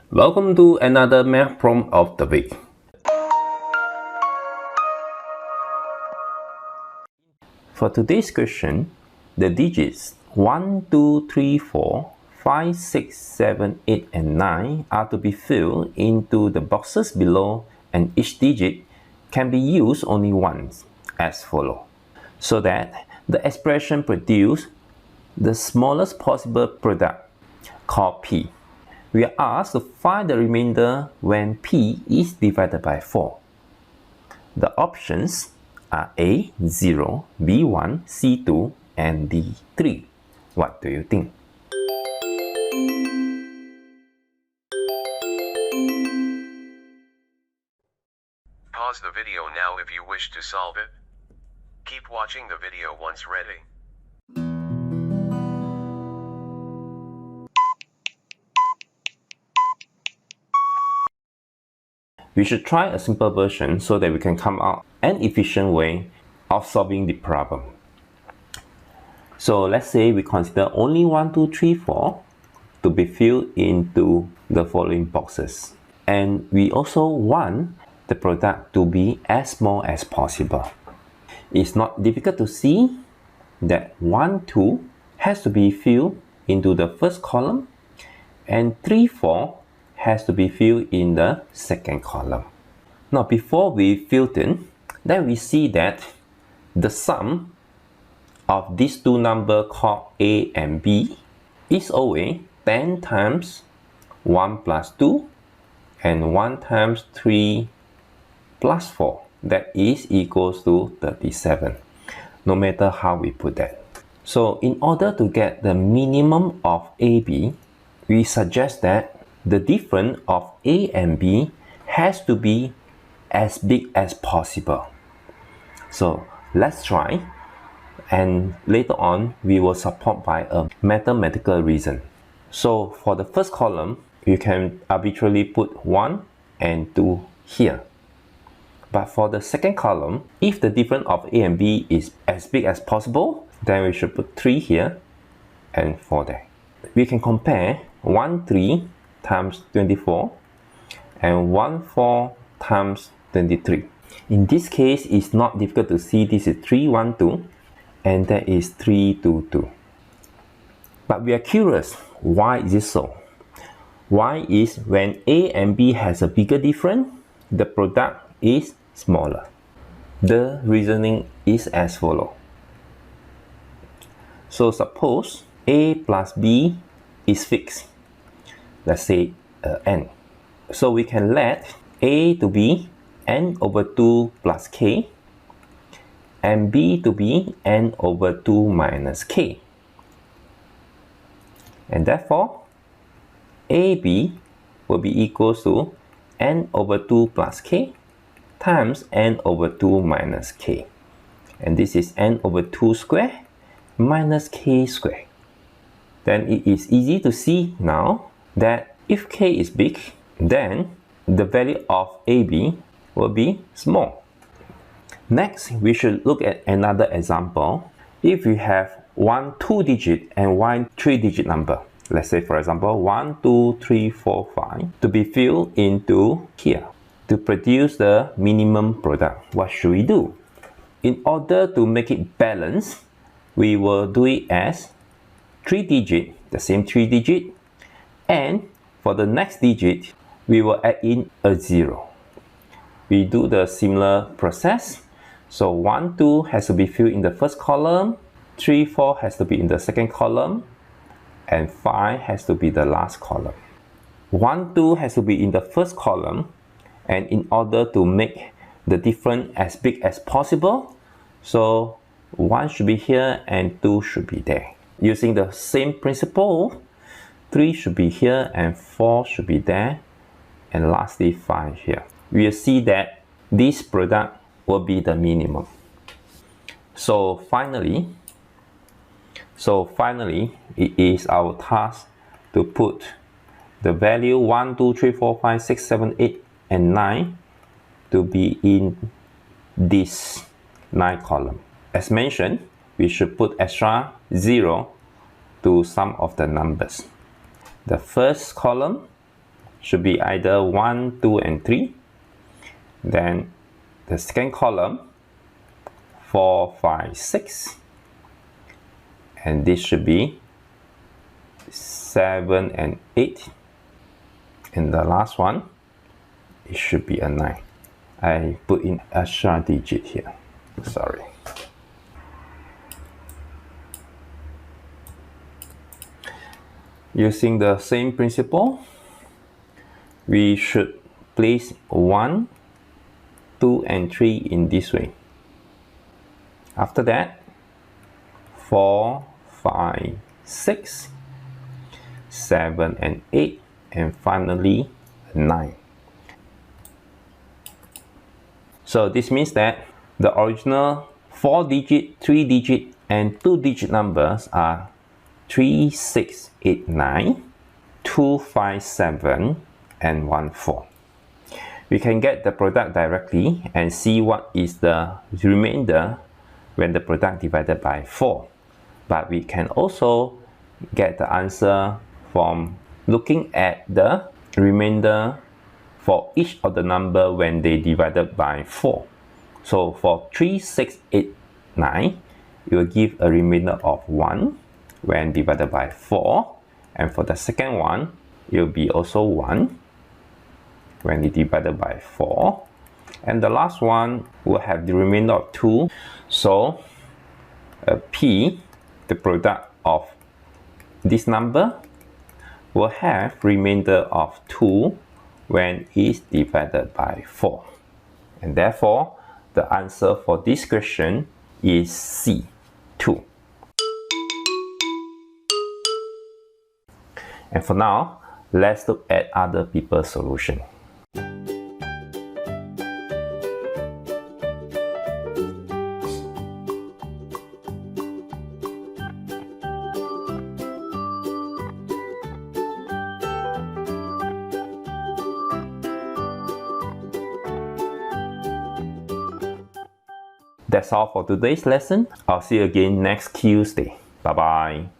Welcome to another math problem of the week. For today's question, the digits 1, 2, 3, 4, 5, 6, 7, 8, and 9 are to be filled into the boxes below, and each digit can be used only once, as follows. So that the expression produces the smallest possible product, called P. We are asked to find the remainder when P is divided by 4. The options are A, 0, B, 1, C, 2, and D, 3. What do you think? Pause the video now if you wish to solve it. Keep watching the video once ready. We should try a simple version so that we can come out an efficient way of solving the problem. So let's say we consider only 1, 2, 3, 4 to be filled into the following boxes. And we also want the product to be as small as possible. It's not difficult to see that 1, 2 has to be filled into the first column, and 3, 4 has to be filled in the second column. Now before we fill in, then we see that the sum of these two numbers called A and B is always 10 times 1 plus 2 and 1 times 3 plus 4. That is equals to 37, no matter how we put that. So in order to get the minimum of AB, we suggest that the difference of A and B has to be as big as possible. So let's try, and later on we will support by a mathematical reason. So for the first column, you can arbitrarily put 1 and 2 here. But for the second column, if the difference of A and B is as big as possible, then we should put 3 here and 4 there. We can compare 1, 3 times 24 and 1, 4 times 23. In this case, it's not difficult to see this is 3, 1, 2, and that is 3, 2, 2. But we are curious, why is this so? Why is when A and B has a bigger difference, the product is smaller? The reasoning is as follows. So suppose A plus B is fixed. Let's say n. So we can let A to be n over 2 plus k and B to be n over 2 minus k. And therefore, AB will be equals to n over 2 plus k times n over 2 minus k. And this is n over 2 square minus k square. Then it is easy to see now that if k is big, then the value of AB will be small. Next, we should look at another example. If we have one 2-digit and one 3-digit number, let's say for example 1, 2, 3, 4, 5, to be filled into here to produce the minimum product, what should we do? In order to make it balanced, we will do it as 3-digit, the same 3-digit, and for the next digit, we will add in a 0. We do the similar process. So 1, 2 has to be filled in the first column, 3, 4 has to be in the second column, and 5 has to be the last column. 1, 2 has to be in the first column, and in order to make the difference as big as possible, so 1 should be here and 2 should be there. Using the same principle, 3 should be here and 4 should be there, and lastly 5 here. We will see that this product will be the minimum. So finally, it is our task to put the value 1, 2, 3, 4, 5, 6, 7, 8, and 9 to be in this 9 column. As mentioned, we should put extra 0 to some of the numbers. The first column should be either 1, 2, and 3. Then the second column, 4, 5, 6. And this should be 7 and 8. And the last one, it should be a 9. I put in extra digit here. Sorry. Using the same principle, we should place 1, 2, and 3 in this way. After that, 4, 5, 6, 7, and 8, and finally 9. So this means that the original 4-digit, 3-digit, and 2-digit numbers are 3, 6, 8, 9, 2, 5, 7, and 1, 4. We can get the product directly and see what is the remainder when the product divided by 4. But we can also get the answer from looking at the remainder for each of the number when they divided by 4. So for 3, 6, 8, 9, it will give a remainder of 1 when divided by 4. And for the second one, it will be also 1 when it divided by 4. And the last one will have the remainder of 2. So P, the product of this number, will have remainder of 2 when it's divided by 4. And therefore, the answer for this question is C, 2. And for now, let's look at other people's solution. That's all for today's lesson. I'll see you again next Tuesday. Bye bye.